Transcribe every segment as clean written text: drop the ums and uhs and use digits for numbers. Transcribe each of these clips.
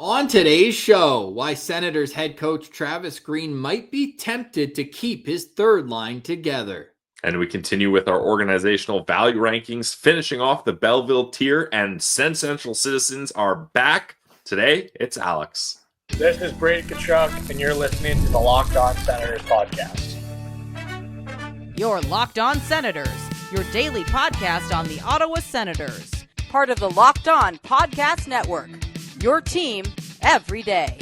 On today's show, why Senators head coach Travis Green might be tempted to keep his third line together. And we continue with our organizational value rankings, finishing off the Belleville tier, and SensCentral Citizens are back. Today, it's Alex. This is Brady Kachuk, and you're listening to the Locked On Senators podcast. You're Locked On Senators, your daily podcast on the Ottawa Senators. Part of the Locked On Podcast Network, your team every day.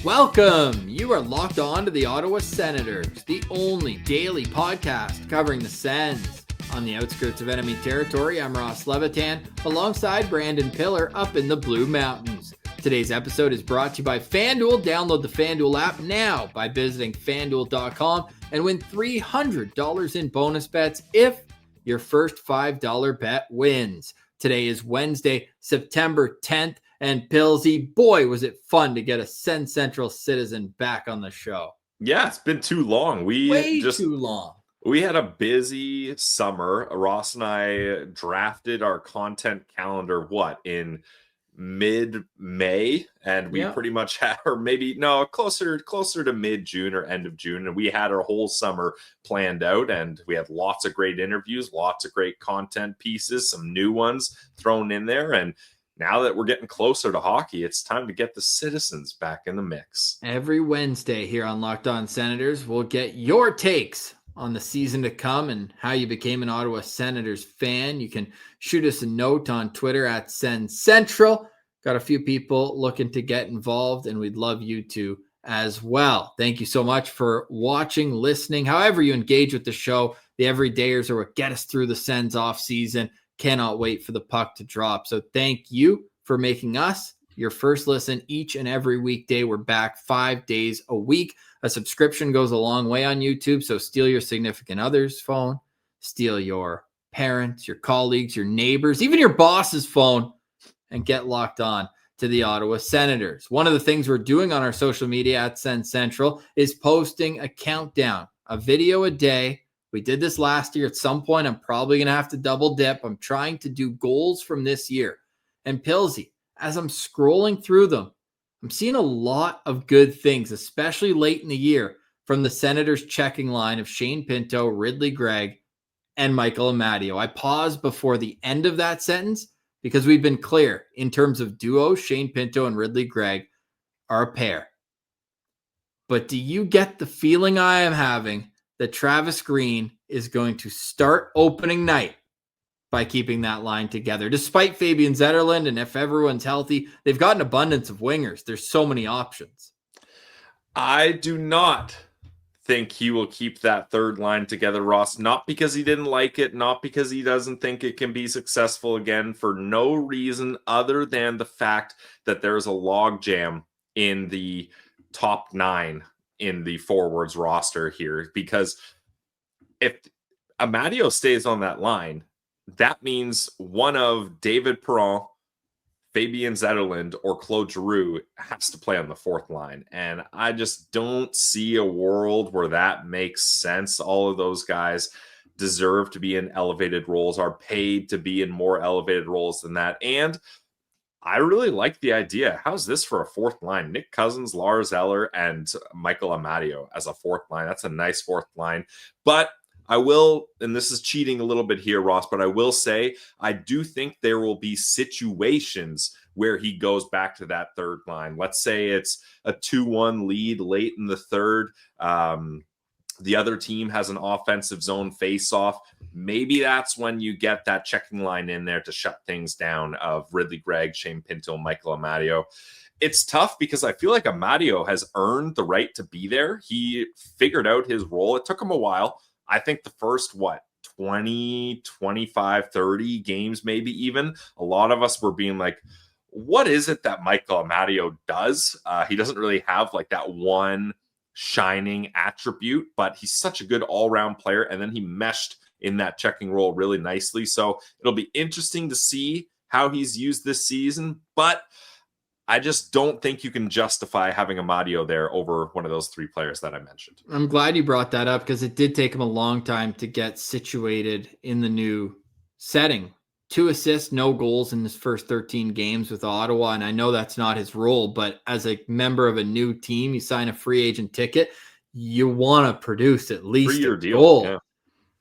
Welcome. You are locked on to the Ottawa Senators, the only daily podcast covering the Sens. On the outskirts of enemy territory, I'm Ross Levitan, alongside Brandon Piller up in the Blue Mountains. Today's episode is brought to you by FanDuel. Download the FanDuel app now by visiting FanDuel.com and win $300 in bonus bets if your first $5 bet wins. Today is Wednesday, September 10th, and Pillsy, boy, was it fun to get a SensCentral Citizen back on the show. Yeah, it's been too long. Too long. We had a busy summer. Ross and I drafted our content calendar, in mid-May, and we pretty much had, or maybe no, closer to mid-June or end of June, and we had our whole summer planned out, and we had lots of great interviews, lots of great content pieces, some new ones thrown in there. And now that we're getting closer to hockey, it's time to get the citizens back in the mix. Every Wednesday here on Locked On Senators, we'll get your takes on the season to come and how you became an Ottawa Senators fan. You can shoot us a note on Twitter at SensCentral. Got a few people looking to get involved, and we'd love you to as well. Thank you so much for watching, listening, however you engage with the show. The everydayers are what get us through the Sens off season. Cannot wait for the puck to drop. So thank you for making us your first listen each and every weekday. We're back 5 days a week. A subscription goes a long way on YouTube, so steal your significant other's phone, steal your parents, your colleagues, your neighbors, even your boss's phone, and get locked on to the Ottawa Senators. One of the things we're doing on our social media at SensCentral is posting a countdown, a video a day. We did this last year. At some point, I'm probably going to have to double dip. I'm trying to do goals from this year. And Pillsy, as I'm scrolling through them, I'm seeing a lot of good things, especially late in the year, from the Senators checking line of Shane Pinto, Ridly Greig, and Michael Amadio. I paused before the end of that sentence because we've been clear in terms of duo. Shane Pinto and Ridly Greig are a pair. But do you get the feeling I am having that Travis Green is going to start opening night by keeping that line together? Despite Fabian Zetterlund, and if everyone's healthy, they've got an abundance of wingers. There's so many options. I do not think he will keep that third line together, Ross, not because he didn't like it, not because he doesn't think it can be successful again, for no reason other than the fact that there's a logjam in the top 9 in the forwards roster here. Because if Amadio stays on that line, that means one of David Perron, Fabian Zetterlund, or Claude Giroux has to play on the fourth line. And I just don't see a world where that makes sense. All of those guys deserve to be in elevated roles, are paid to be in more elevated roles than that. And I really like the idea. How's this for a fourth line? Nick Cousins, Lars Eller, and Michael Amadio as a fourth line. That's a nice fourth line. But I will, and this is cheating a little bit here, Ross, but I will say I do think there will be situations where he goes back to that third line. Let's say it's a 2-1 lead late in the third. The other team has an offensive zone face-off. Maybe that's when you get that checking line in there to shut things down of Ridly Greig, Shane Pinto, Michael Amadio. It's tough because I feel like Amadio has earned the right to be there. He figured out his role. It took him a while. I think the first, 20, 25, 30 games, maybe even, a lot of us were being like, what is it that Michael Amadio does? He doesn't really have like that one shining attribute, but he's such a good all-round player. And then he meshed in that checking role really nicely. So it'll be interesting to see how he's used this season. But I just don't think you can justify having Amadio there over one of those three players that I mentioned. I'm glad you brought that up because it did take him a long time to get situated in the new setting 2 assists, no goals in his first 13 games with Ottawa. And I know that's not his role, but as a member of a new team, you sign a free agent ticket, you want to produce at least a goal. Yeah.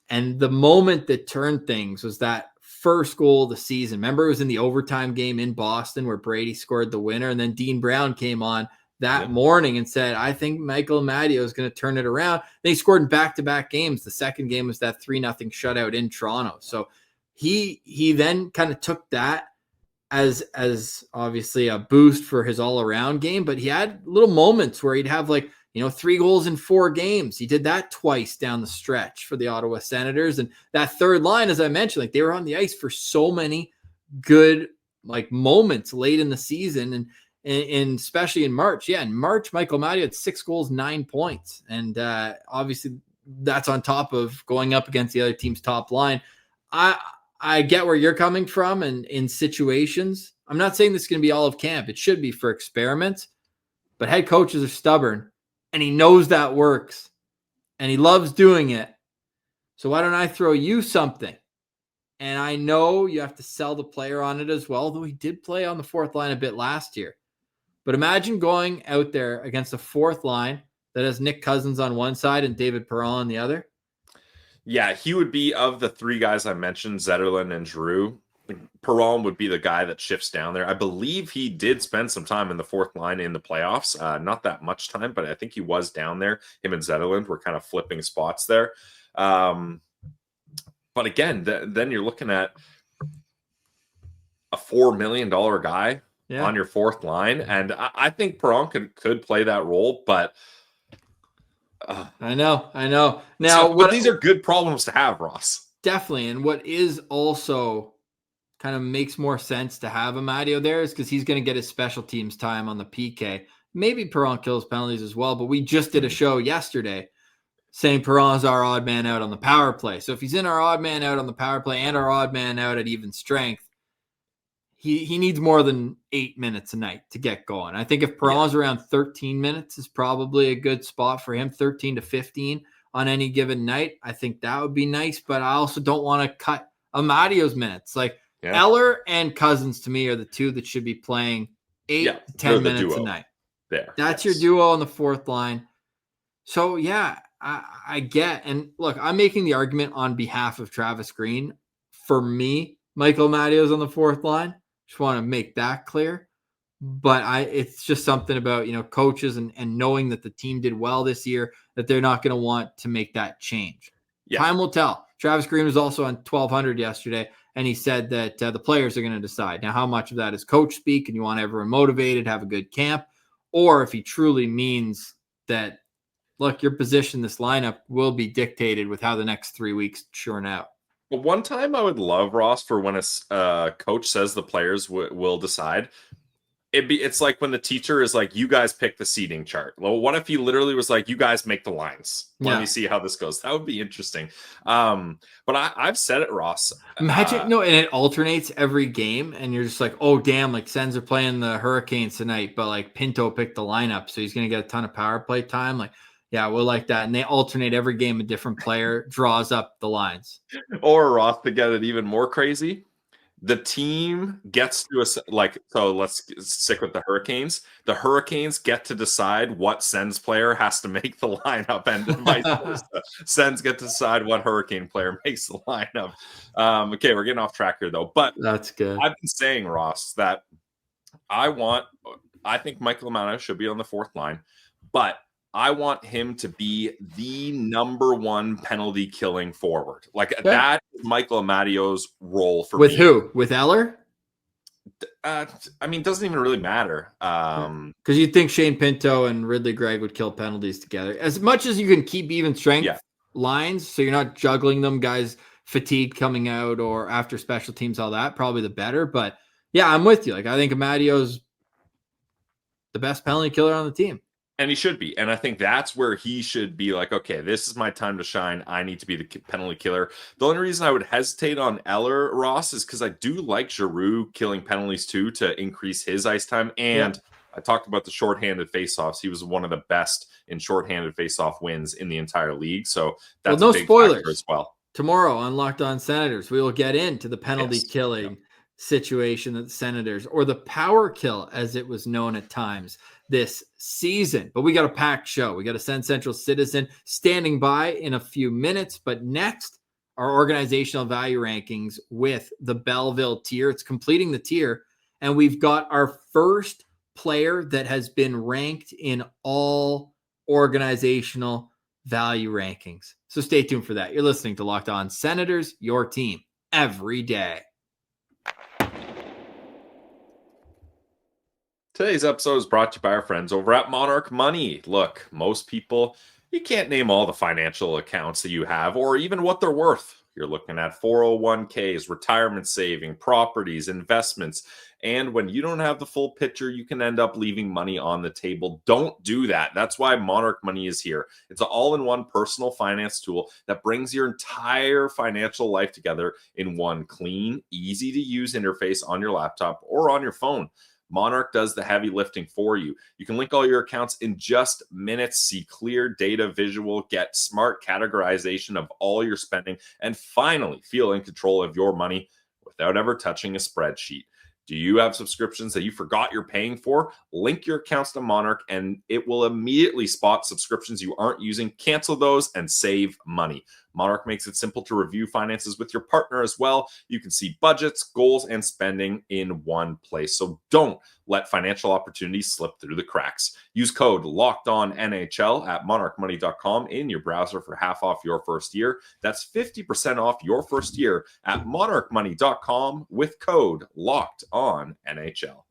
And the moment that turned things was that first goal of the season. Remember, it was in the overtime game in Boston where Brady scored the winner. And then Dean Brown came on that morning and said, I think Michael Amadio is going to turn it around. They scored in back-to-back games. The second game was that 3-0 shutout in Toronto. So he then kind of took that as obviously a boost for his all-around game, but he had little moments where he'd have 3 goals in 4 games. He did that twice down the stretch for the Ottawa Senators. And that third line, as I mentioned, they were on the ice for so many good moments late in the season. And especially in March. Yeah, in March, Michael Amadio had 6 goals, 9 points. And obviously that's on top of going up against the other team's top line. I get where you're coming from, and in situations, I'm not saying this is going to be all of camp. It should be for experiments, but head coaches are stubborn, and he knows that works, and he loves doing it. So why don't I throw you something? And I know you have to sell the player on it as well, though he did play on the fourth line a bit last year. But imagine going out there against a fourth line that has Nick Cousins on one side and David Perron on the other. Yeah, he would be, of the 3 guys I mentioned, Zetterlund and Giroux, Perron would be the guy that shifts down there. I believe he did spend some time in the fourth line in the playoffs. Not that much time, but I think he was down there. Him and Zetterlund were kind of flipping spots there. But again, then you're looking at a $4 million guy on your fourth line. And I think Perron could play that role, but I know. Now, but these are good problems to have, Ross. Definitely. And what is also kind of makes more sense to have Amadio there is because he's going to get his special teams time on the PK. Maybe Perron kills penalties as well, but we just did a show yesterday saying Perron is our odd man out on the power play. So if he's in our odd man out on the power play and our odd man out at even strength, he needs more than 8 minutes a night to get going. I think if Perron's around 13 minutes is probably a good spot for him, 13 to 15 on any given night. I think that would be nice, but I also don't want to cut Amadio's minutes. Eller and Cousins to me are the 2 that should be playing 8 to 10 minutes a night. That's your duo on the fourth line. So I get, and look, I'm making the argument on behalf of Travis Green. For me, Michael Amadio's on the fourth line. Just want to make that clear. But it's just something about, coaches and knowing that the team did well this year, that they're not going to want to make that change. Time will tell. Travis Green was also on 1200 yesterday, and he said that the players are going to decide. Now, how much of that is coach speak and you want everyone motivated, have a good camp, or if he truly means that, look, your position, this lineup will be dictated with how the next 3 weeks churn out. But one time I would love, Ross, for when a coach says the players will decide. It's like when the teacher is like, you guys pick the seating chart. Well, what if he literally was like, you guys make the lines? Let me see how this goes. That would be interesting. But I've said it, Ross. Imagine, and it alternates every game. And you're just like, oh, damn, Sens are playing the Hurricanes tonight. But Pinto picked the lineup. So he's going to get a ton of power play time. We'll like that. And they alternate every game. A different player draws up the lines. Or, Ross, to get it even more crazy, the team gets to so let's stick with the Hurricanes. The Hurricanes get to decide what Sens player has to make the lineup, and vice versa. Sens get to decide what Hurricane player makes the lineup. Okay, we're getting off track here though. But that's good. I've been saying, Ross, that I think Michael Amadio should be on the fourth line, but I want him to be the number 1 penalty killing forward. That is Michael Amadio's role for me. With who? With Eller? Doesn't even really matter. Because you think Shane Pinto and Ridly Greig would kill penalties together. As much as you can keep even strength lines, so you're not juggling them, guys fatigued coming out or after special teams, all that, probably the better. But I'm with you. I think Amadio's the best penalty killer on the team. And he should be. And I think that's where he should be okay, this is my time to shine. I need to be the penalty killer. The only reason I would hesitate on Eller, Ross, is because I do like Giroux killing penalties too to increase his ice time. And I talked about the shorthanded faceoffs. He was one of the best in shorthanded faceoff wins in the entire league. So that's no a big spoilers factor as well. Tomorrow on Locked On Senators, we will get into the penalty killing situation that the Senators, or the power kill as it was known at times this season. But we got a packed show. We got a SensCentral Citizen standing by in a few minutes. But next, our organizational value rankings with the Belleville tier. It's completing the tier. And we've got our first player that has been ranked in all organizational value rankings. So stay tuned for that. You're listening to Locked On Senators, your team every day. Today's episode is brought to you by our friends over at Monarch Money. Look, most people, you can't name all the financial accounts that you have or even what they're worth. You're looking at 401ks, retirement saving, properties, investments. And when you don't have the full picture, you can end up leaving money on the table. Don't do that. That's why Monarch Money is here. It's an all-in-one personal finance tool that brings your entire financial life together in one clean, easy-to-use interface on your laptop or on your phone. Monarch does the heavy lifting for you. You can link all your accounts in just minutes, see clear data visual, get smart categorization of all your spending, and finally feel in control of your money without ever touching a spreadsheet. Do you have subscriptions that you forgot you're paying for? Link your accounts to Monarch and it will immediately spot subscriptions you aren't using, cancel those, and save money. Monarch makes it simple to review finances with your partner as well. You can see budgets, goals, and spending in one place. So don't let financial opportunities slip through the cracks. Use code LOCKEDONNHL at monarchmoney.com in your browser for half off your first year. That's 50% off your first year at monarchmoney.com with code LOCKEDONNHL.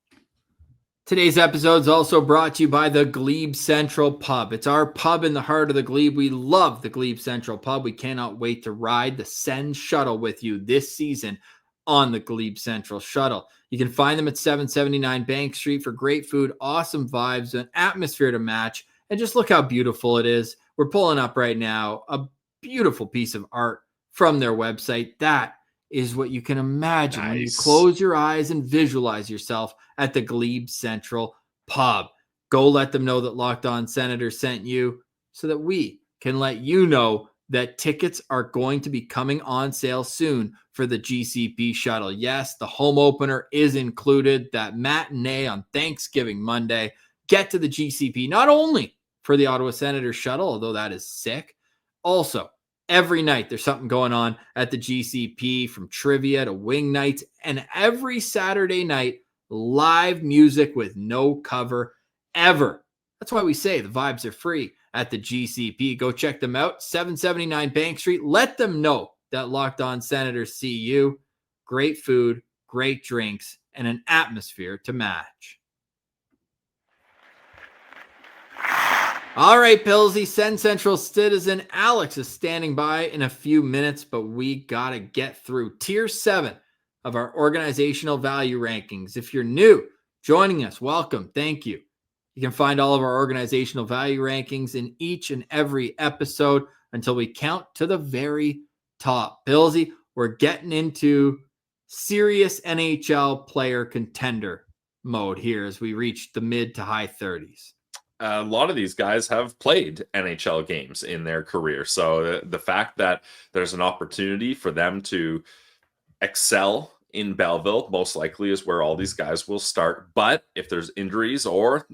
Today's episode is also brought to you by the GLEBE Central Pub. It's our pub in the heart of the Glebe. We love the GLEBE Central Pub. We cannot wait to ride the Sens Shuttle with you this season on the GLEBE Central Shuttle. You can find them at 779 Bank Street for great food, awesome vibes, an atmosphere to match, and just look how beautiful it is. We're pulling up right now a beautiful piece of art from their website. That is what you can imagine when you close your eyes and visualize yourself at the GLEBE Central Pub. Go let them know that Locked On Senators sent you so that we can let you know that tickets are going to be coming on sale soon for the GCP Shuttle. Yes, the home opener is included, that matinee on Thanksgiving Monday. Get to the GCP, not only for the Ottawa Senators Shuttle, although that is sick, also every night there's something going on at the GCP, from trivia to wing nights, and every Saturday night, live music with no cover ever. That's why we say the vibes are free at the GCP. Go check them out, 779 Bank Street. Let them know that Locked On Senators see you. Great food, great drinks, and an atmosphere to match. All right, Pillsy, SensCentral Citizen Alex is standing by in a few minutes, but we got to get through Tier 7 of our organizational value rankings. If you're new, joining us, welcome. Thank you. You can find all of our organizational value rankings in each and every episode until we count to the very top. Pillsy, we're getting into serious NHL player contender mode here as we reach the mid to high 30s. A lot of these guys have played NHL games in their career. So the fact that there's an opportunity for them to excel in Belleville most likely is where all these guys will start. But if there's injuries or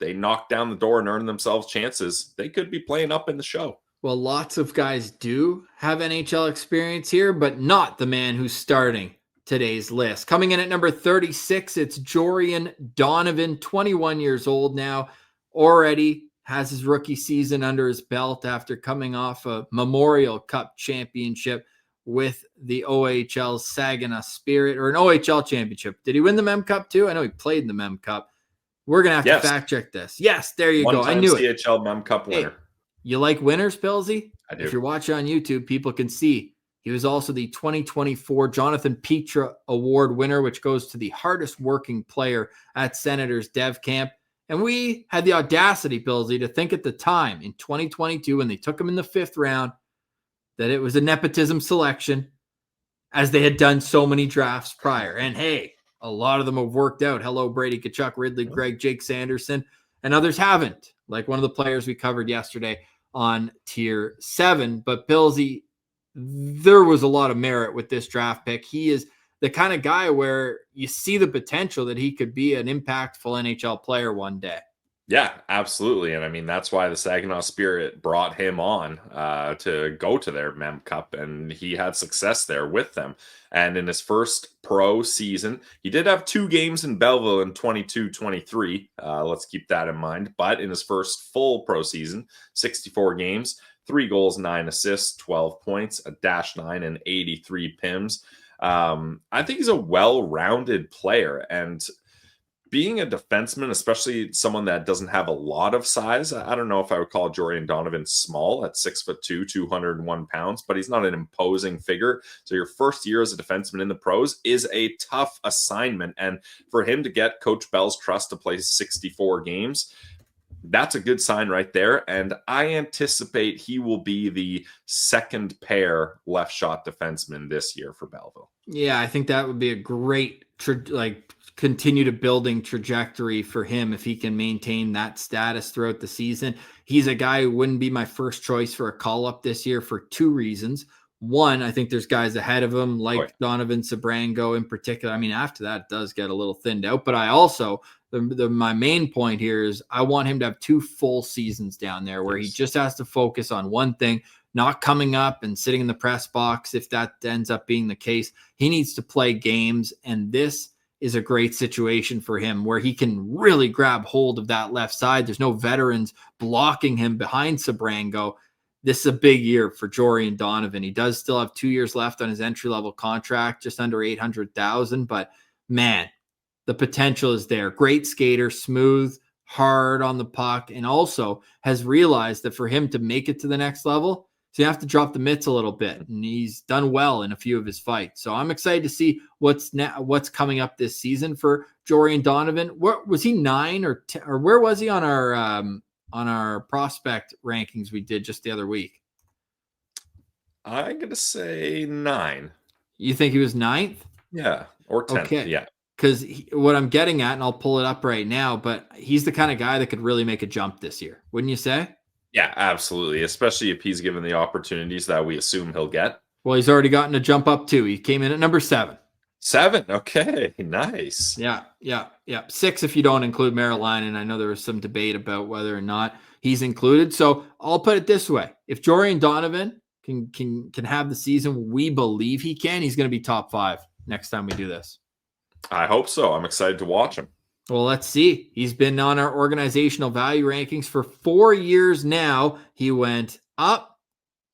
they knock down the door and earn themselves chances, they could be playing up in the show. Well, lots of guys do have NHL experience here, but not the man who's starting today's list. Coming in at number 36, it's Jorian Donovan, 21 years old now. Already has his rookie season under his belt after coming off a Memorial Cup championship with the OHL Saginaw Spirit, or an OHL championship. Did he win the Mem Cup too? I know he played in the Mem Cup. We're going to have to fact check this. Yes, there you go. I knew it. CHL Mem Cup winner. Hey, you like winners, Pillsy? I do. If you're watching on YouTube, people can see he was also the 2024 Jonathan Petra Award winner, which goes to the hardest working player at Senators Dev Camp. And we had the audacity, Pillsy, to think at the time in 2022 when they took him in the 5th round that it was a nepotism selection, as they had done so many drafts prior. And hey, a lot of them have worked out. Hello, Brady Tkachuk, Ridly Greig, Jake Sanderson, and others haven't, like one of the players we covered yesterday on Tier 7. But Pillsy, there was a lot of merit with this draft pick. He is the kind of guy where you see the potential that he could be an impactful NHL player one day. Yeah, absolutely. And I mean, that's why the Saginaw Spirit brought him on to go to their Mem Cup, and he had success there with them. And in his first pro season, he did have 2 games in Belleville in 22-23. Let's keep that in mind. But in his first full pro season, 64 games, 3 goals, 9 assists, 12 points, a -9, and 83 PIMs. I think he's a well-rounded player, and being a defenseman, especially someone that doesn't have a lot of size, I don't know if I would call Jorian Donovan small at 6'2", 201 pounds, but he's not an imposing figure. So your first year as a defenseman in the pros is a tough assignment. And for him to get Coach Bell's trust to play 64 games, that's a good sign right there. And I anticipate he will be the second pair left shot defenseman this year for Belleville. Yeah, I think that would be a great continue to building trajectory for him if he can maintain that status throughout the season. He's a guy who wouldn't be my first choice for a call-up this year for 2 reasons. One, I think there's guys ahead of him like Donovan Sabrango in particular. I mean, after that, it does get a little thinned out. But I also, my main point here is I want him to have 2 full seasons down there where he just has to focus on one thing, not coming up and sitting in the press box if that ends up being the case. He needs to play games, and this is a great situation for him where he can really grab hold of that left side. There's no veterans blocking him behind Sabrango. This is a big year for Jorian Donovan. He does still have 2 years left on his entry-level contract, just under $800,000. But man, the potential is there. Great skater, smooth, hard on the puck, and also has realized that for him to make it to the next level, so you have to drop the mitts a little bit, and he's done well in a few of his fights. So I'm excited to see what's coming up this season for Jorian Donovan. What was he, 9 or 10, or where was he on our prospect rankings we did just the other week? I'm gonna say 9. You think he was 9th? Yeah, or 10th. Okay. Yeah. Because what I'm getting at, and I'll pull it up right now, but he's the kind of guy that could really make a jump this year, wouldn't you say? Yeah, absolutely. Especially if he's given the opportunities that we assume he'll get. Well, he's already gotten a jump up too. He came in at number 7. 7. Okay, nice. Yeah. 6 if you don't include Maryline, and I know there was some debate about whether or not he's included. So I'll put it this way: if Jorian Donovan can have the season we believe he can, he's going to be top 5 next time we do this. I hope so. I'm excited to watch him. Well, let's see. He's been on our organizational value rankings for 4 years now. He went up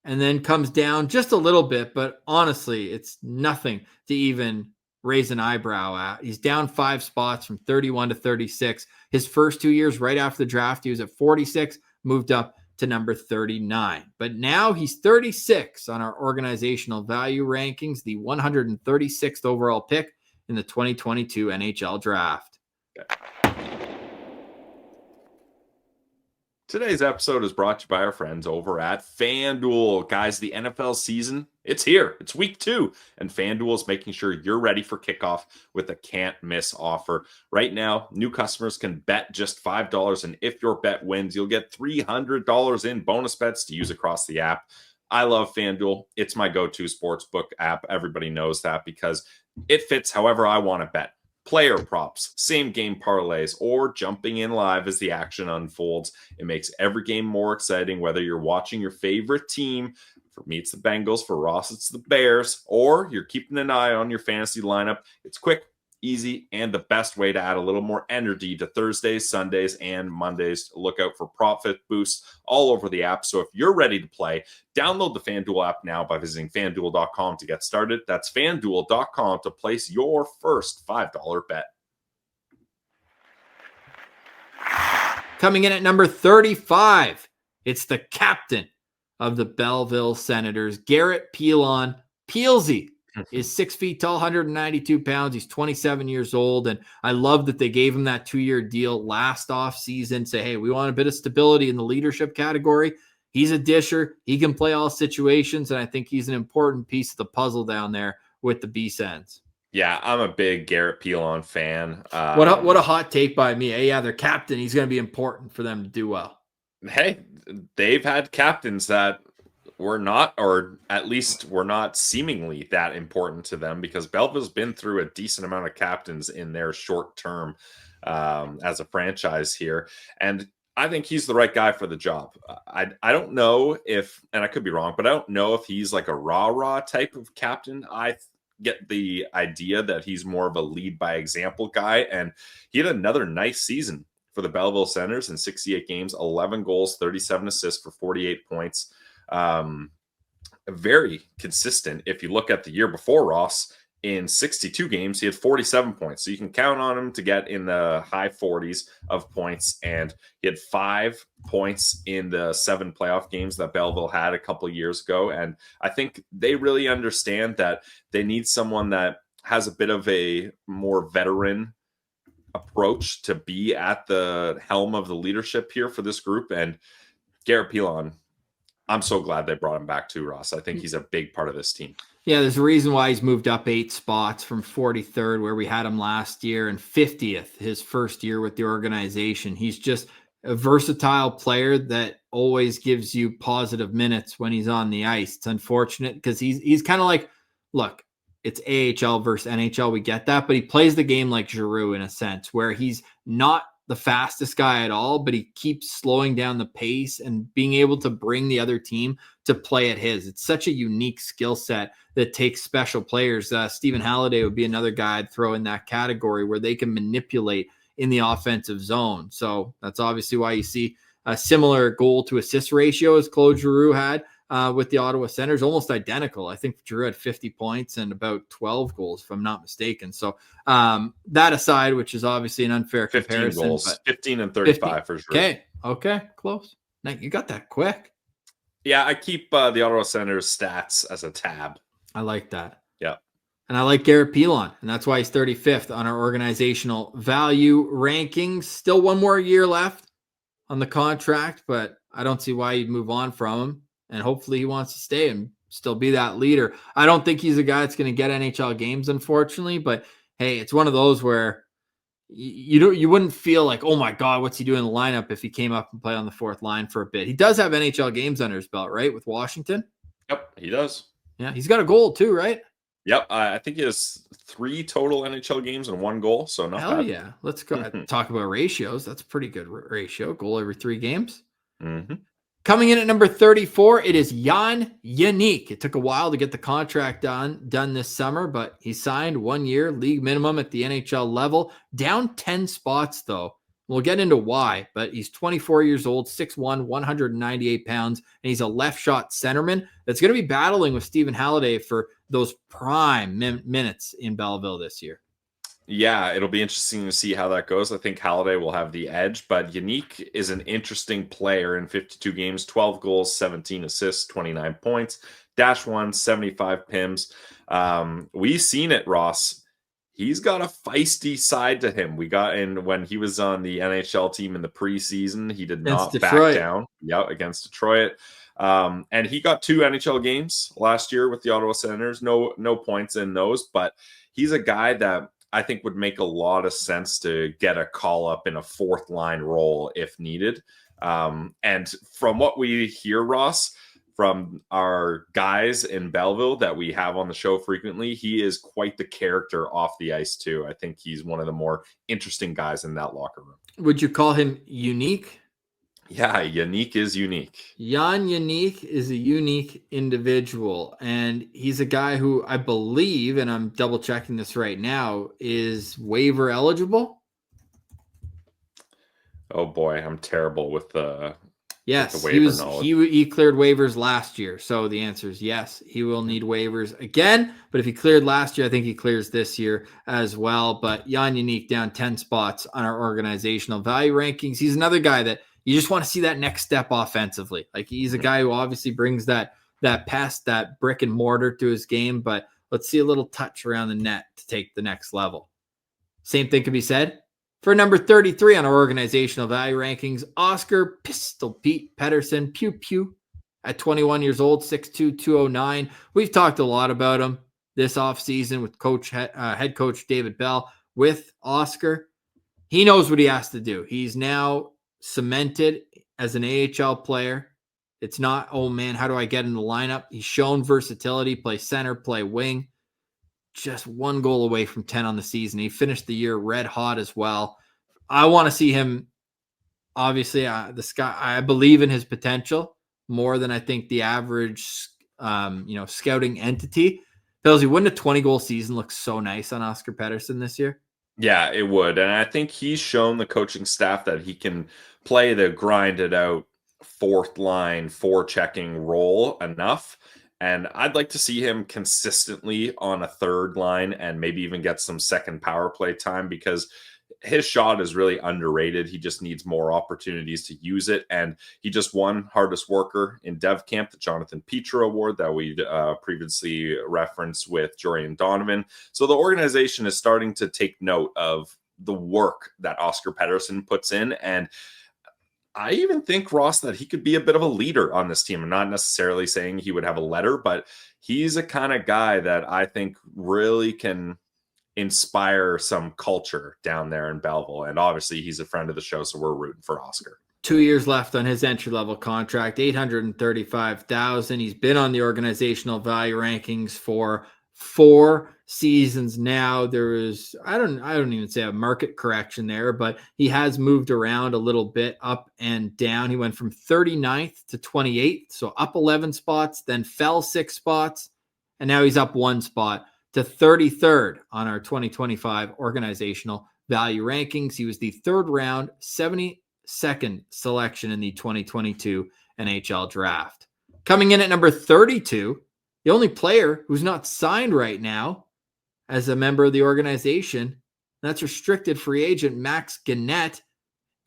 and then comes down just a little bit, but honestly, it's nothing to even raise an eyebrow at. He's down 5 spots from 31 to 36. His first 2 years right after the draft, he was at 46, moved up to number 39. But now he's 36 on our organizational value rankings, the 136th overall pick in the 2022 NHL draft. Today's episode is brought to you by our friends over at FanDuel. Guys, the NFL season, it's here. It's week 2, and FanDuel is making sure you're ready for kickoff with a can't-miss offer. Right now, new customers can bet just $5, and if your bet wins, you'll get $300 in bonus bets to use across the app. I love FanDuel. It's my go-to sportsbook app. Everybody knows that because it fits however I want to bet. Player props, same game parlays, or jumping in live as the action unfolds. It makes every game more exciting, whether you're watching your favorite team. For me, it's the Bengals. For Ross, it's the Bears. Or you're keeping an eye on your fantasy lineup. It's quick, easy, and the best way to add a little more energy to Thursdays, Sundays, and Mondays. Look out for profit boosts all over the app. So if you're ready to play, download the FanDuel app now by visiting FanDuel.com to get started. That's FanDuel.com to place your first $5 bet. Coming in at number 35, it's the captain of the Belleville Senators, Garrett Pilon. Peelsy is 6 feet tall, 192 pounds. He's 27 years old. And I love that they gave him that 2-year deal last offseason. Say, hey, we want a bit of stability in the leadership category. He's a disher. He can play all situations. And I think he's an important piece of the puzzle down there with the B-Sens. Yeah, I'm a big Garrett Pilon fan. What a hot take by me. Hey, yeah, their captain. He's going to be important for them to do well. Hey, they've had captains that we're not, or at least we're not seemingly that important to them, because Belleville's been through a decent amount of captains in their short term as a franchise here. And I think he's the right guy for the job. I don't know if, and I could be wrong, but I don't know if he's like a rah-rah type of captain. I get the idea that he's more of a lead by example guy, and he had another nice season for the Belleville Senators in 68 games, 11 goals, 37 assists for 48 points. Very consistent. If you look at the year before, Ross, in 62 games, he had 47 points. So you can count on him to get in the high 40s of points. And he had 5 points in the 7 playoff games that Belleville had a couple of years ago. And I think they really understand that they need someone that has a bit of a more veteran approach to be at the helm of the leadership here for this group. And Garrett Pilon, I'm so glad they brought him back too, Ross. I think he's a big part of this team. Yeah, there's a reason why he's moved up 8 spots from 43rd, where we had him last year, and 50th his first year with the organization. He's just a versatile player that always gives you positive minutes when he's on the ice. It's unfortunate because he's kind of like, look, it's AHL versus NHL. We get that, but he plays the game like Giroux in a sense, where he's not the fastest guy at all, but he keeps slowing down the pace and being able to bring the other team to play at his. It's such a unique skill set that takes special players. Stephen Halliday would be another guy I'd throw in that category, where they can manipulate in the offensive zone. So that's obviously why you see a similar goal to assist ratio as Claude Giroux had with the Ottawa Senators, almost identical. I think Giroux had 50 points and about 12 goals, if I'm not mistaken. So that aside, which is obviously an unfair 15 comparison. goals, 15 and 35 for Giroux. Okay, close. Now, you got that quick. Yeah, I keep the Ottawa Senators stats as a tab. I like that. Yeah. And I like Garrett Pilon, and that's why he's 35th on our organizational value rankings. Still one more year left on the contract, but I don't see why you'd move on from him. And hopefully he wants to stay and still be that leader. I don't think he's a guy that's going to get NHL games, unfortunately. But hey, it's one of those where you wouldn't feel like, oh my God, what's he doing in the lineup if he came up and played on the 4th line for a bit. He does have NHL games under his belt, right, with Washington? Yep, he does. Yeah, he's got a goal too, right? Yep, I think he has 3 total NHL games and 1 goal, so not Hell bad. Yeah. Let's go talk about ratios. That's a pretty good ratio. Goal every 3 games. Mm-hmm. Coming in at number 34, it is Jan Jeník. It took a while to get the contract done this summer, but he signed 1 year, league minimum at the NHL level. Down 10 spots, though. We'll get into why, but he's 24 years old, 6'1", 198 pounds, and he's a left shot centerman that's going to be battling with Stephen Halliday for those prime minutes in Belleville this year. Yeah, it'll be interesting to see how that goes. I think Halliday will have the edge, but Jeník is an interesting player in 52 games, 12 goals, 17 assists, 29 points, -1, 75 PIMs. We've seen it, Ross. He's got a feisty side to him. We got in when he was on the NHL team in the preseason. He did not back down. Yeah, against Detroit. And he got 2 NHL games last year with the Ottawa Senators. No points in those, but he's a guy that I think would make a lot of sense to get a call up in a 4th line role if needed. And from what we hear, Ross, from our guys in Belleville that we have on the show frequently, he is quite the character off the ice too. I think he's one of the more interesting guys in that locker room. Would you call him unique? Yeah, Jeník is unique. Jan Jeník is a unique individual, and he's a guy who I believe, and I'm double checking this right now, is waiver eligible. Oh boy, I'm terrible with the yes. With the waiver knowledge. He cleared waivers last year, so the answer is yes. He will need waivers again, but if he cleared last year, I think he clears this year as well. But Jan Jeník down 10 spots on our organizational value rankings. He's another guy that you just want to see that next step offensively. Like, he's a guy who obviously brings that pest, that brick and mortar to his game, but let's see a little touch around the net to take the next level. Same thing can be said for number 33 on our organizational value rankings, Oscar Pistol Pete Pettersson, Pew Pew, at 21 years old, 6'2", 209. We've talked a lot about him this offseason with head coach David Bell. With Oscar, he knows what he has to do. He's now cemented as an AHL player. It's not, oh man, how do I get in the lineup? He's shown versatility, play center, play wing. Just 1 goal away from 10 on the season. He finished the year red hot as well. I want to see him. Obviously, I believe in his potential more than I think the average, scouting entity. Pillsy, wouldn't a 20-goal season look so nice on Oscar Pettersson this year? Yeah, it would. And I think he's shown the coaching staff that he can play the grinded out fourth line, forechecking role enough. And I'd like to see him consistently on a third line and maybe even get some second power play time, because his shot is really underrated. He just needs more opportunities to use it. And he just won hardest worker in Dev Camp, the Jonathan Petro Award that we previously referenced with Jorian Donovan. So the organization is starting to take note of the work that Oscar Pettersson puts in. And I even think, Ross, that he could be a bit of a leader on this team. I'm not necessarily saying he would have a letter, but he's a kind of guy that I think really can inspire some culture down there in Belleville. And obviously he's a friend of the show, so we're rooting for Oscar. 2 years left on his entry-level contract, $835,000. He's been on the organizational value rankings for 4 seasons now. There is, I don't even say a market correction there, but he has moved around a little bit up and down. He went from 39th to 28th, so up 11 spots, then fell 6 spots, and now he's up 1 spot to 33rd on our 2025 organizational value rankings. He was the 3rd round, 72nd selection in the 2022 NHL draft. Coming in at number 32, the only player who's not signed right now as a member of the organization, that's restricted free agent Max Gannett,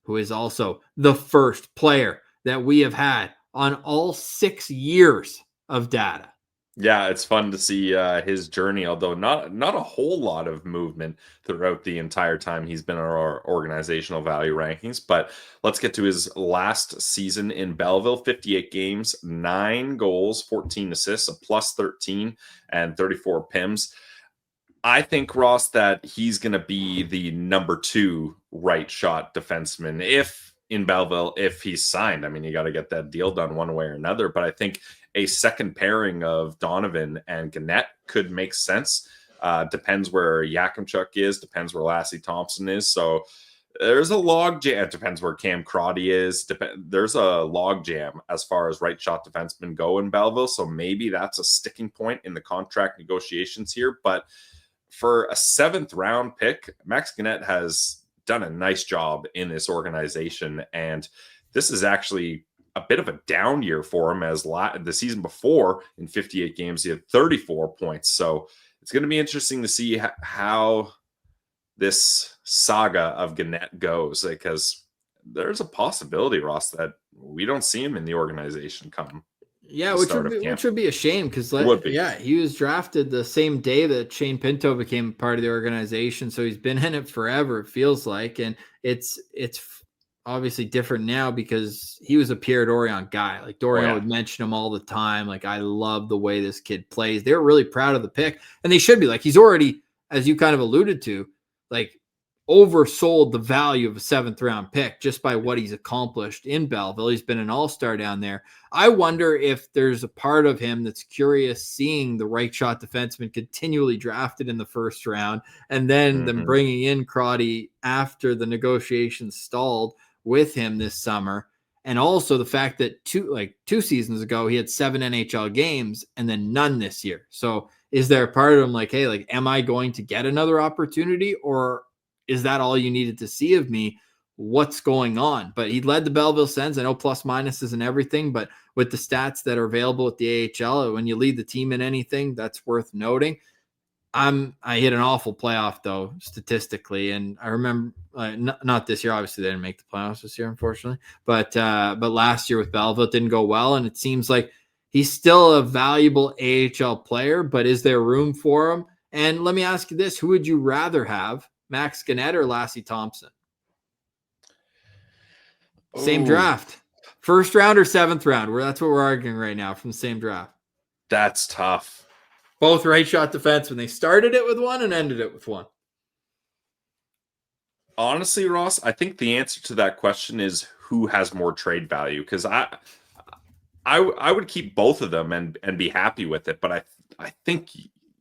who is also the first player that we have had on all 6 years of data. Yeah, it's fun to see his journey, although not a whole lot of movement throughout the entire time he's been in our organizational value rankings. But let's get to his last season in Belleville. 58 games, 9 goals, 14 assists, a plus 13, and 34 PIMs. I think, Ross, that he's going to be the number 2 right shot defenseman in Belleville if he's signed. I mean, you got to get that deal done one way or another. But I think a second pairing of Donovan and Gannett could make sense. Depends where Yakimchuk is, depends where Lassie Thompson is. So there's a log jam. It depends where Cam Crotty is. There's a log jam as far as right shot defensemen go in Belleville. So maybe that's a sticking point in the contract negotiations here. But for a 7th round pick, Max Gannett has done a nice job in this organization. And this is actually a bit of a down year for him, as the season before in 58 games, he had 34 points. So it's going to be interesting to see how this saga of Gannett goes, because there's a possibility, Ross, that we don't see him in the organization come. Yeah, which would be a shame, because he was drafted the same day that Shane Pinto became part of the organization. So he's been in it forever, it feels like. And it's obviously different now because he was a Pierre Dorion guy. Like Dorion would mention him all the time. Like, I love the way this kid plays. They're really proud of the pick, and they should be. Like, he's already, as you kind of alluded to, like, oversold the value of a 7th round pick just by what he's accomplished in Belleville. He's been an all-star down there. I wonder if there's a part of him that's curious seeing the right shot defenseman continually drafted in the 1st round, and then them bringing in Crotty after the negotiations stalled with him this summer. And also the fact that 2 seasons ago, he had 7 NHL games and then none this year. So is there a part of him like, hey, like, am I going to get another opportunity, or is that all you needed to see of me? What's going on? But he led the Belleville Sens. I know plus minuses and everything, but with the stats that are available at the AHL, when you lead the team in anything, that's worth noting. I hit an awful playoff though, statistically. And I remember not this year, obviously they didn't make the playoffs this year, unfortunately, but last year with Belleville, it didn't go well. And it seems like he's still a valuable AHL player, but is there room for him? And let me ask you this, who would you rather have, Max Gannett or Lassie Thompson? Same draft. 1st round or 7th round? That's what we're arguing right now from the same draft. That's tough. Both right shot defensemen. They started it with one and ended it with one. Honestly, Ross, I think the answer to that question is who has more trade value, because I I would keep both of them and be happy with it, but I think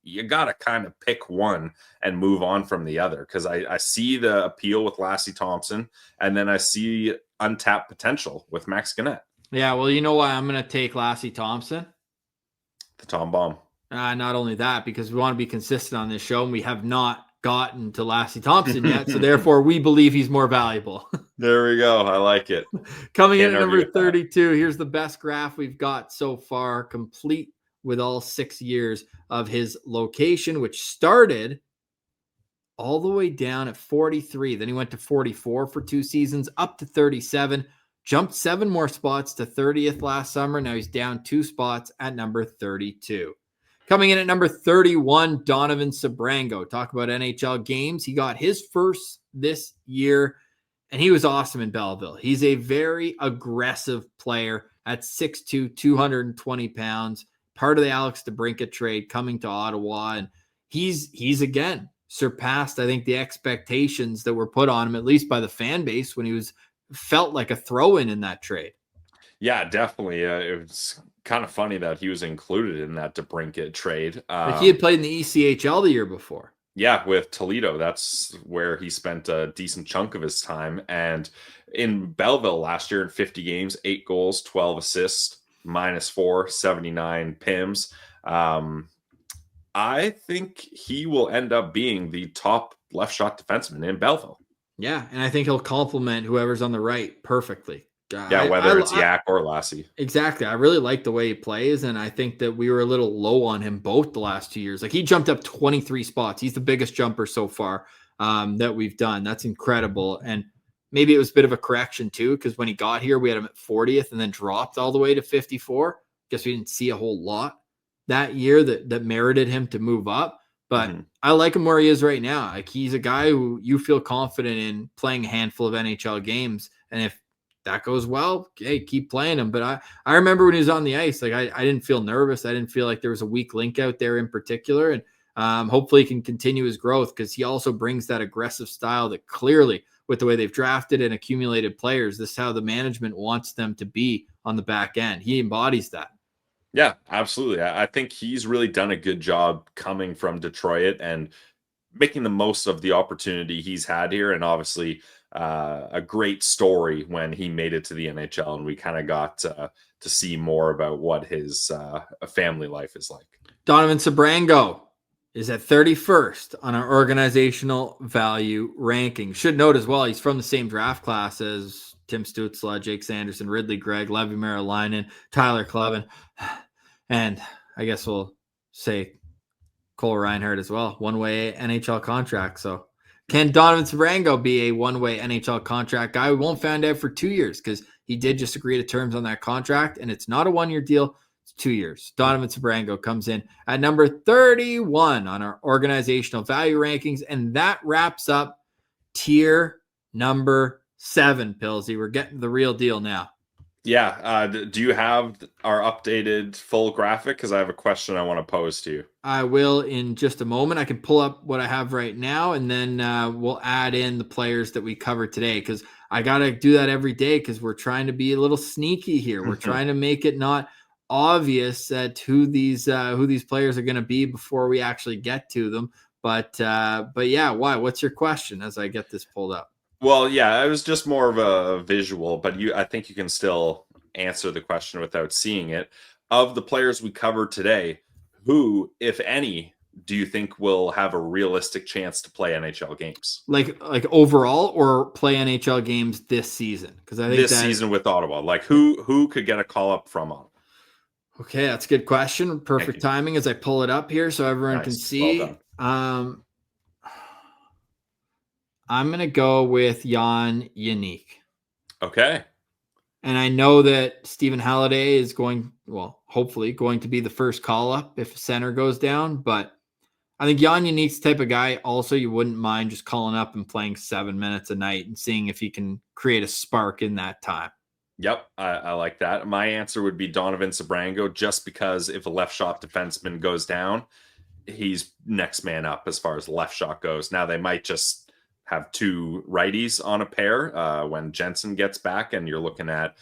you got to kind of pick one and move on from the other, because I see the appeal with Lassie Thompson, and then I see untapped potential with Max Gannett. Yeah, well, you know why I'm going to take Lassie Thompson? The Tom Bomb. Not only that, because we want to be consistent on this show, and we have not gotten to Lassie Thompson yet, so therefore we believe he's more valuable. There we go. I like it. Coming in at number 32, here's the best graph we've got so far, complete with all 6 years of his location, which started all the way down at 43. Then he went to 44 for 2 seasons, up to 37, jumped 7 more spots to 30th last summer. Now he's down 2 spots at number 32. Coming in at number 31, Donovan Sebrango. Talk about NHL games. He got his first this year, and he was awesome in Belleville. He's a very aggressive player at 6'2", 220 pounds, part of the Alex DeBrincat trade coming to Ottawa. And he's again surpassed, I think, the expectations that were put on him, at least by the fan base, when he felt like a throw-in in that trade. Yeah, definitely. It was kind of funny that he was included in that DeBrincat trade. Like he had played in the ECHL the year before. Yeah, with Toledo. That's where he spent a decent chunk of his time. And in Belleville last year, in 50 games, 8 goals, 12 assists, -4, 79 PIMs. I think he will end up being the top left shot defenseman in Belleville. Yeah, and I think he'll complement whoever's on the right perfectly. Yeah, whether it's Yak or Lassie. Exactly. I really like the way he plays, and I think that we were a little low on him both the last 2 years. Like, he jumped up 23 spots. He's the biggest jumper so far that we've done. That's incredible. And maybe it was a bit of a correction too, because when he got here, we had him at 40th and then dropped all the way to 54. Guess we didn't see a whole lot that year that merited him to move up. But I like him where he is right now. Like, he's a guy who you feel confident in playing a handful of NHL games. And if that goes well, hey, keep playing him. But I remember when he was on the ice, like I didn't feel nervous. I didn't feel like there was a weak link out there in particular. And hopefully he can continue his growth, because he also brings that aggressive style that clearly, with the way they've drafted and accumulated players, this is how the management wants them to be on the back end. He embodies that. Yeah, absolutely. I think he's really done a good job coming from Detroit and making the most of the opportunity he's had here. And obviously a great story when he made it to the NHL, and we kind of got to see more about what his family life is like. Donovan Sebrango is at 31st on our organizational value ranking. Should note as well, he's from the same draft class as Tim Stützle, Jake Sanderson, Ridly Greig, Levi Merrilainen, Tyler Klevin, and I guess we'll say Cole Reinhardt as well. One-way NHL contract. So can Donovan Sebrango be a one-way NHL contract guy? We won't find out for 2 years, because he did just agree to terms on that contract, and it's not a 1-year deal. It's 2 years. Donovan Sebrango comes in at number 31 on our organizational value rankings, and that wraps up tier number 7, Pillsy. We're getting the real deal now. Yeah. Do you have our updated full graphic? Because I have a question I want to pose to you. I will in just a moment. I can pull up what I have right now, and then we'll add in the players that we covered today, because I got to do that every day, because we're trying to be a little sneaky here. We're trying to make it not obvious at who these players are going to be before we actually get to them. But yeah, why? What's your question as I get this pulled up? Well, yeah, it was just more of a visual, but I think you can still answer the question without seeing it. Of the players we covered today, who, if any, do you think will have a realistic chance to play NHL games? Like overall, or play NHL games this season? Because I think this season with Ottawa, like who could get a call up from Ottawa? Okay, that's a good question. Perfect timing as I pull it up here so everyone can see. Well, I'm going to go with Jan Jeník. Okay. And I know that Stephen Halliday is hopefully going to be the first call up if a center goes down. But I think Jan Jeník's the type of guy also you wouldn't mind just calling up and playing 7 minutes a night and seeing if he can create a spark in that time. Yep, I like that. My answer would be Donovan Sebrango, just because if a left shot defenseman goes down, he's next man up as far as left shot goes. Now they might just have 2 righties on a pair when Jensen gets back, and you're looking at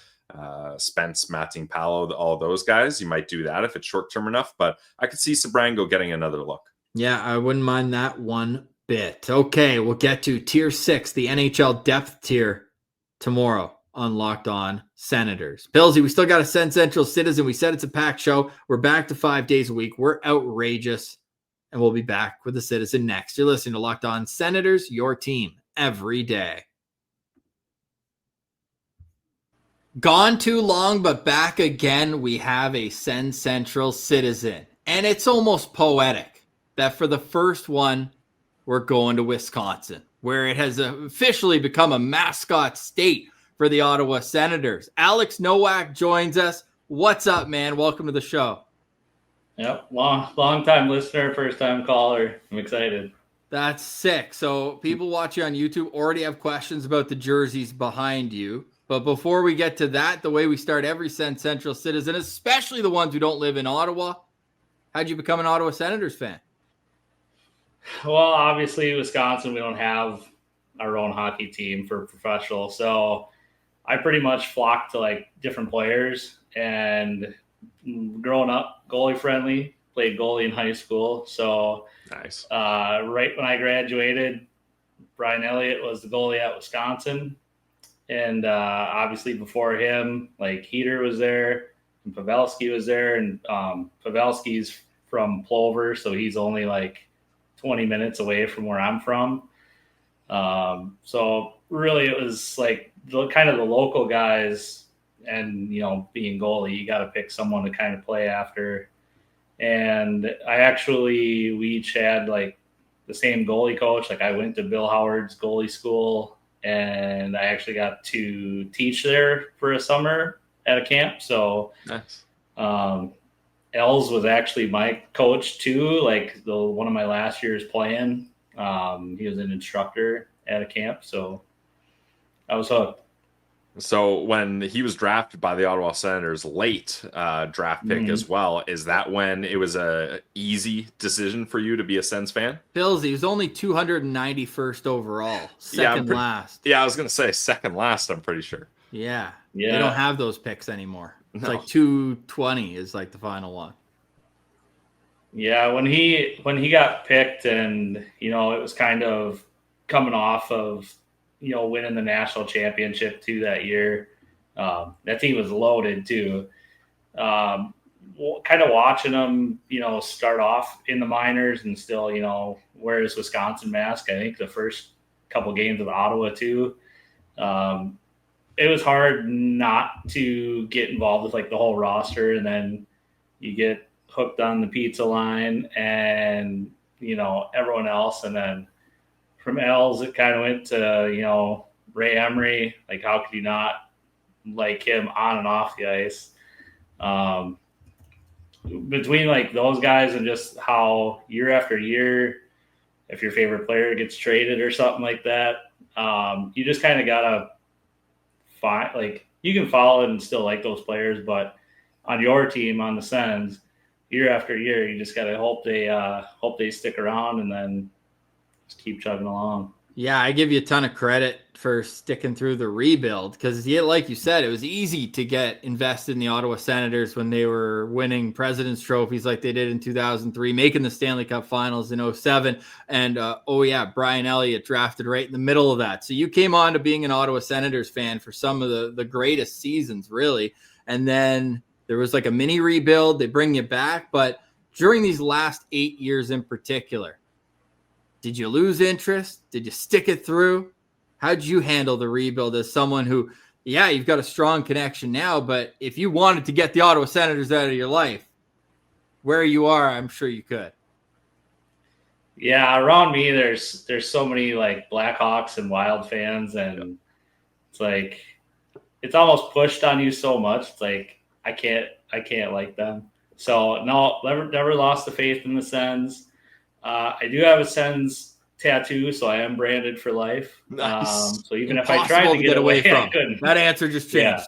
Spence, Matting Palo, all those guys. You might do that if it's short-term enough, but I could see Sabrango getting another look. Yeah, I wouldn't mind that one bit. Okay, we'll get to Tier 6, the NHL depth tier, tomorrow on Locked On Senators. Pillsy, we still got a SensCentral Citizen. We said it's a packed show. We're back to 5 days a week. We're outrageous, and we'll be back with the Citizen next. You're listening to Locked On Senators, your team every day. Gone too long, but back again. We have a SensCentral Citizen, and it's almost poetic that for the first one, we're going to Wisconsin, where it has officially become a mascot state for the Ottawa Senators. Alex Nowak joins us. What's up, man? Welcome to the show. Yep, long time listener, first time caller. I'm excited. That's sick. So people watching on YouTube already have questions about the jerseys behind you. But before we get to that, the way we start every SensCentral Citizen, especially the ones who don't live in Ottawa, how'd you become an Ottawa Senators fan? Well, obviously, Wisconsin, we don't have our own hockey team for professional. So I pretty much flocked to like different players, and growing up goalie friendly, played goalie in high school. So Nice. Right when I graduated, Brian Elliott was the goalie at Wisconsin. And obviously before him, like Heater was there and Pavelski was there. And Pavelski's from Plover, so he's only like 20 minutes away from where I'm from. So really it was like kind of the local guys, and, you know, being goalie, you got to pick someone to kind of play after. And we each had like the same goalie coach. Like I went to Bill Howard's goalie school, and I actually got to teach there for a summer at a camp. So Nice. Els was actually my coach too. Like one of my last years playing, he was an instructor at a camp. So I was hooked. So when he was drafted by the Ottawa Senators, late draft pick as well, is that when it was a easy decision for you to be a Sens fan? Bills, he was only 291st overall, second last. Yeah, I was going to say second last, I'm pretty sure. Yeah. They don't have those picks anymore. It's No. like 220 is like the final one. Yeah, when he got picked, and, you know, it was kind of coming off of, you know, winning the national championship too that year. That team was loaded too. Kind of watching them, you know, start off in the minors and still, you know, wear his Wisconsin mask. I think the first couple games of Ottawa too. It was hard not to get involved with like the whole roster, and then you get hooked on the pizza line and, you know, everyone else. And then from Els, it kind of went to, you know, Ray Emery. Like, how could you not like him on and off the ice? Between like those guys and just how year after year, if your favorite player gets traded or something like that, you just kind of gotta find, like, you can follow it and still like those players, but on your team, on the Sens, year after year, you just gotta hope they stick around, and then just keep chugging along. Yeah, I give you a ton of credit for sticking through the rebuild, because, yeah, like you said, it was easy to get invested in the Ottawa Senators when they were winning President's trophies like they did in 2003, making the Stanley Cup Finals in 2007. And, Brian Elliott drafted right in the middle of that. So you came on to being an Ottawa Senators fan for some of the greatest seasons, really. And then there was like a mini rebuild. They bring you back. But during these last 8 years in particular, did you lose interest? Did you stick it through? How'd you handle the rebuild as someone who, yeah, you've got a strong connection now, but if you wanted to get the Ottawa Senators out of your life, where you are, I'm sure you could. Yeah, around me, there's so many like Blackhawks and Wild fans, and it's like it's almost pushed on you so much. It's like I can't like them. So no, never lost the faith in the Sens. I do have a Sens tattoo, so I am branded for life. Nice. So even Impossible if I tried to get away from I couldn't. that answer, just changed.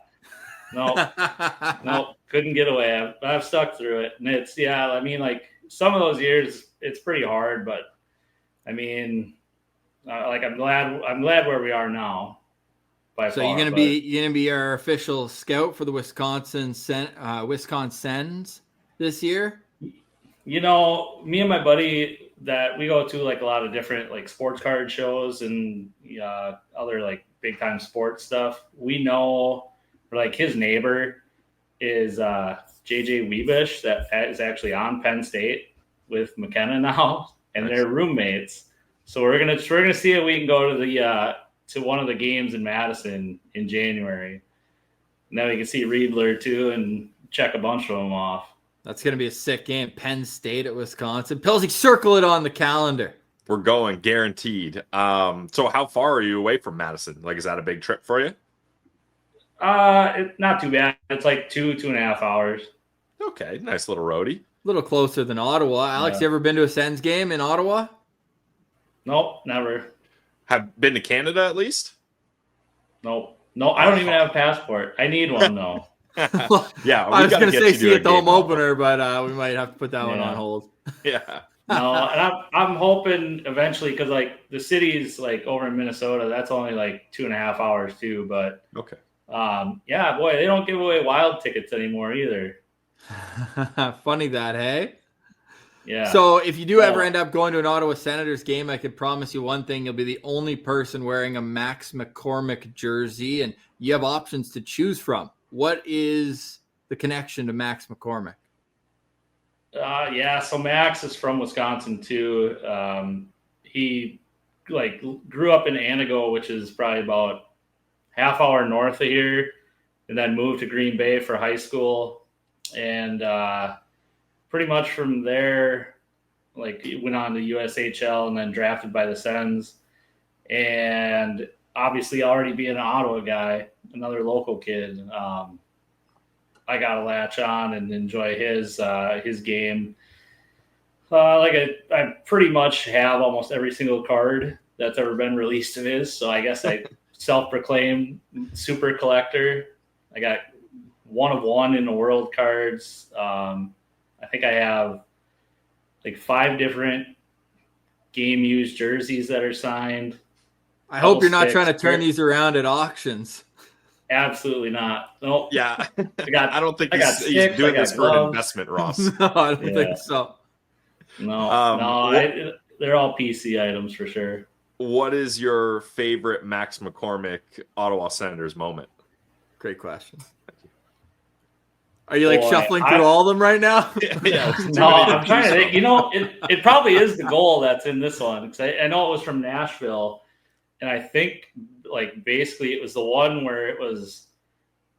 Yeah. No, couldn't get away. I've stuck through it, and it's I mean, like some of those years, it's pretty hard, but I mean, like I'm glad where we are now. by So far. you're gonna be our official scout for the Wisconsin Sens this year. You know, me and my buddy that we go to like a lot of different like sports card shows and other like big time sports stuff. We know like his neighbor is JJ Weebish that is actually on Penn State with McKenna now, and Nice. they're roommates. So we're gonna see if we can go to the to one of the games in Madison in January, and then we can see Riedler too and check a bunch of them off. That's gonna be a sick game. Penn State at Wisconsin. Pilsy, circle it on the calendar. We're going, guaranteed. So how far are you away from Madison? Like, is that a big trip for you? It's not too bad. It's like 2.5 hours. Okay, nice little roadie. A little closer than Ottawa. Alex, Yeah. you ever been to a Sens game in Ottawa? Nope, never. Have been to Canada at least? Nope. No, I don't even have a passport. I need one though. Yeah, I was going to say see you at the home opener. opener, but we might have to put that one on hold. Yeah. No, and I'm hoping eventually because like the city's like over in Minnesota, that's only like 2.5 hours too. But Okay. yeah, boy, they don't give away wild tickets anymore either. Funny that, hey? Yeah. So if you do ever end up going to an Ottawa Senators game, I could promise you one thing. You'll be the only person wearing a Max McCormick jersey, and you have options to choose from. What is the connection to Max McCormick? Yeah, so Max is from Wisconsin too. He like grew up in Anago, which is probably about half hour north of here, and then moved to Green Bay for high school. And pretty much from there, like he went on to USHL and then drafted by the Sens. And obviously already being an Ottawa guy, another local kid, I got to latch on and enjoy his game. I pretty much have almost every single card that's ever been released of his. So I guess I self-proclaimed super collector. I got 1 of 1 in the world cards. I think I have like 5 different game used jerseys that are signed. I hope you're not trying to turn these around at auctions. Absolutely not. Nope. Yeah. I don't think got he's sticks, doing I got this for an gloves. investment, Ross. No, I don't think so. No, they're all PC items for sure. What is your favorite Max McCormick Ottawa Senators moment? Great question. Are you like Boy, shuffling through all of them right now? Yeah, No, I'm trying to think. You know, it probably is the goal that's in this one because I know it was from Nashville, and I think like basically it was the one where it was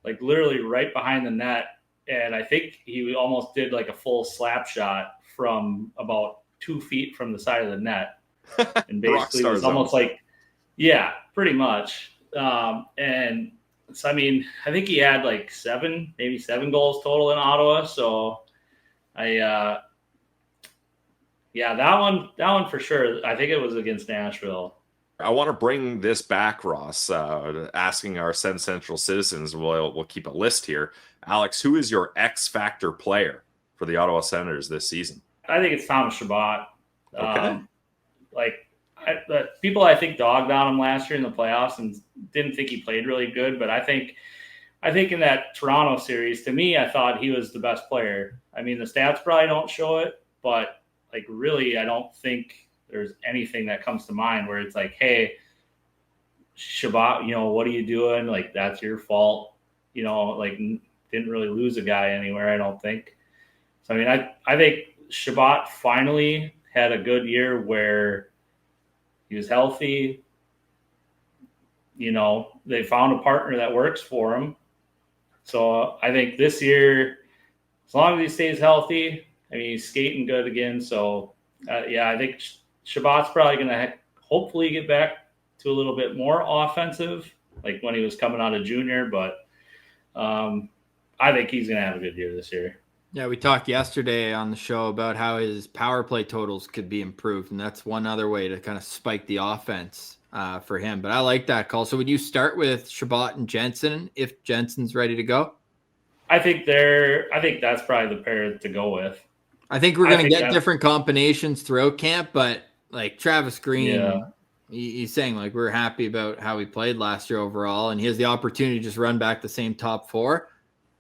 like literally right behind the net, and I think he almost did like a full slap shot from about 2 feet from the side of the net, and basically it was almost like, yeah, pretty much. And so, I mean, I think he had like 7 goals total in Ottawa. So yeah, that one for sure. I think it was against Nashville. I want to bring this back, Ross, asking our SensCentral Citizens. We'll keep a list here. Alex, who is your X Factor player for the Ottawa Senators this season? I think it's Thomas Chabot. Okay. People I think dogged on him last year in the playoffs and didn't think he played really good, but I think in that Toronto series, to me, I thought he was the best player. I mean, the stats probably don't show it, but like really, I don't think there's anything that comes to mind where it's like, hey, Chabot, what are you doing? Like, that's your fault. Like didn't really lose a guy anywhere, I don't think. So, I mean, I think Chabot finally had a good year where he was healthy. They found a partner that works for him. So I think this year, as long as he stays healthy, I mean, he's skating good again. So, I think Chabot's probably going to hopefully get back to a little bit more offensive, like when he was coming out of junior. But I think he's going to have a good year this year. Yeah, we talked yesterday on the show about how his power play totals could be improved, and that's one other way to kind of spike the offense for him. But I like that call. So would you start with Chabot and Jensen if Jensen's ready to go? I think that's probably the pair to go with. I think we're going to get different combinations throughout camp, but like Travis Green, He's saying, like, we're happy about how he played last year overall, and he has the opportunity to just run back the same top four.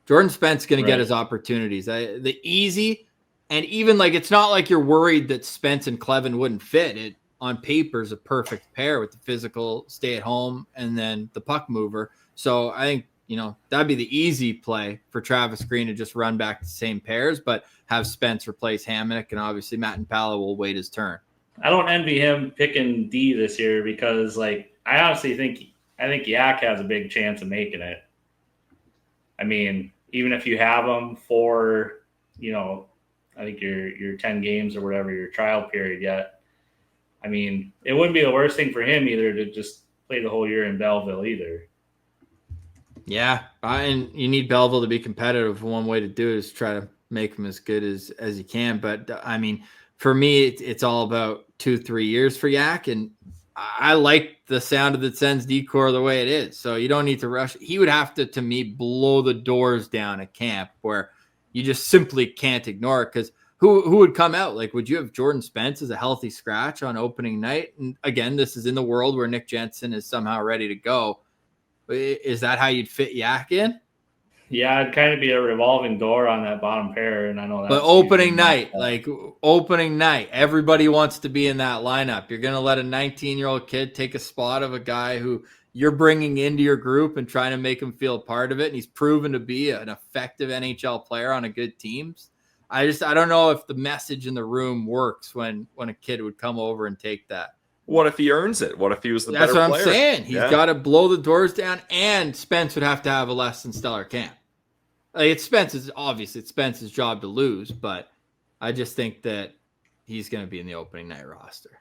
Jordan Spence going to get his opportunities. The easy, and even like it's not like you're worried that Spence and Clevin wouldn't fit. It on paper is a perfect pair with the physical stay at home and then the puck mover. So I think, that'd be the easy play for Travis Green to just run back the same pairs, but have Spence replace Hamonic, and obviously Matt Impala will wait his turn. I don't envy him picking D this year because, like, I honestly think Yak has a big chance of making it. I mean, even if you have him for, I think your 10 games or whatever, your trial period yet, I mean, it wouldn't be the worst thing for him either to just play the whole year in Belleville either. Yeah, and you need Belleville to be competitive. One way to do it is try to make him as good as you can. But, I mean, for me, it's all about 2-3 years for Yak, and I like the sound of the Sens decor the way it is. So you don't need to rush. He would have to me, blow the doors down at camp where you just simply can't ignore it, because who would come out? Like, would you have Jordan Spence as a healthy scratch on opening night? And again, this is in the world where Nick Jensen is somehow ready to go. Is that how you'd fit Yak in? Yeah, it'd kind of be a revolving door on that bottom pair, and I know that. But opening night, everybody wants to be in that lineup. You're going to let a 19-year-old kid take a spot of a guy who you're bringing into your group and trying to make him feel part of it, and he's proven to be an effective NHL player on a good teams. I don't know if the message in the room works when a kid would come over and take that. What if he earns it? What if he was the better player? That's what I'm saying. He's got to blow the doors down, and Spence would have to have a less than stellar camp. Like, it's Spence's job to lose, but I just think that he's going to be in the opening night roster.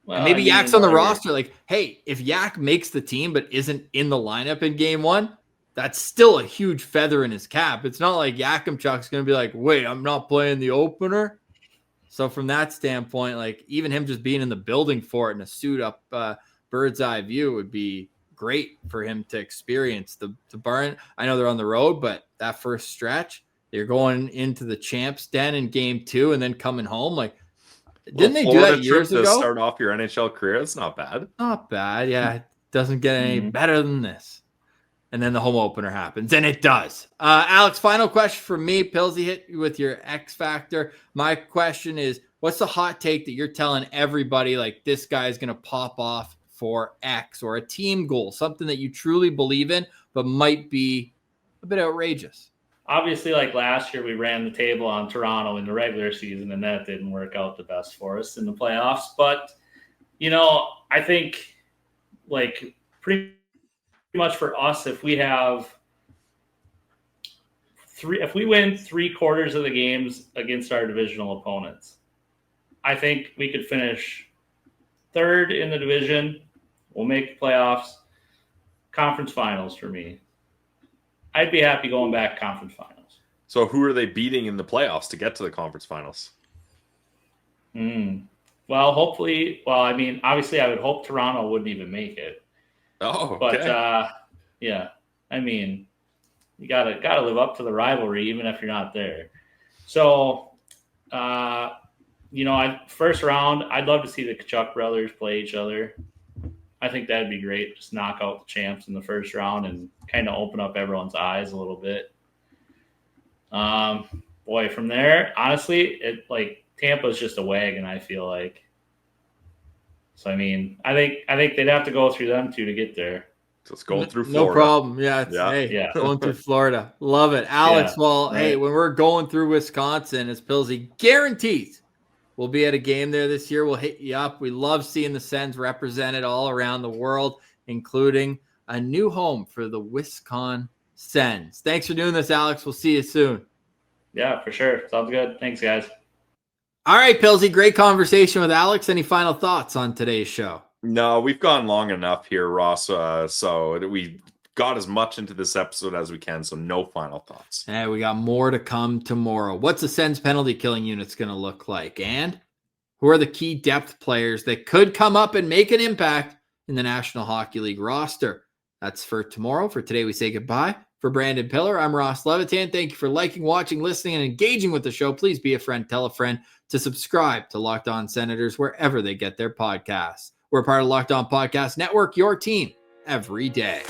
Well, and maybe Yak's on the roster. Like, hey, if Yak makes the team but isn't in the lineup in game one, that's still a huge feather in his cap. It's not like Yakimchuk's going to be like, wait, I'm not playing the opener. So from that standpoint, like, even him just being in the building for it in a suit up bird's eye view would be great for him to experience the burn. I know they're on the road, but that first stretch, you're going into the champs den in game 2 and then coming home. Like, didn't they do that years ago? To start off your NHL career, it's not bad. Not bad. Yeah. It doesn't get any better than this. And then the home opener happens, and it does. Alex, final question for me. Pillsy hit you with your X factor. My question is, what's the hot take that you're telling everybody, like, this guy is going to pop off for X, or a team goal, something that you truly believe in, but might be a bit outrageous? Obviously, like last year, we ran the table on Toronto in the regular season, and that didn't work out the best for us in the playoffs. But, I think, like, pretty much for us, if we win 3/4 of the games against our divisional opponents, I think we could finish 3rd in the division. We'll make the playoffs. Conference finals for me. I'd be happy going back conference finals. So who are they beating in the playoffs to get to the conference finals? Well, hopefully, obviously I would hope Toronto wouldn't even make it. Oh, okay. But yeah, I mean, you gotta live up to the rivalry even if you're not there. So, first round, I'd love to see the Tkachuk brothers play each other. I think that'd be great. Just knock out the champs in the first round and kind of open up everyone's eyes a little bit. From there, honestly, Tampa's just a wagon, I feel like. So, I mean, I think they'd have to go through them two to get there. So it's going through Florida. No problem. Yeah, going through Florida. Love it. Alex, hey, when we're going through Wisconsin, as Pillsy guarantees we'll be at a game there this year, we'll hit you up. We love seeing the Sens represented all around the world, including a new home for the Wisconsin Sens. Thanks for doing this, Alex. We'll see you soon. Yeah, for sure. Sounds good. Thanks, guys. All right, Pillsy, great conversation with Alex. Any final thoughts on today's show? No, we've gone long enough here, Ross. So we got as much into this episode as we can, so no final thoughts. Hey, we got more to come tomorrow. What's the Sens penalty killing unit's going to look like? And who are the key depth players that could come up and make an impact in the National Hockey League roster? That's for tomorrow. For today, we say goodbye. For Brandon Piller, I'm Ross Levitan. Thank you for liking, watching, listening, and engaging with the show. Please be a friend, tell a friend to subscribe to Locked On Senators wherever they get their podcasts. We're part of Locked On Podcast Network, your team every day.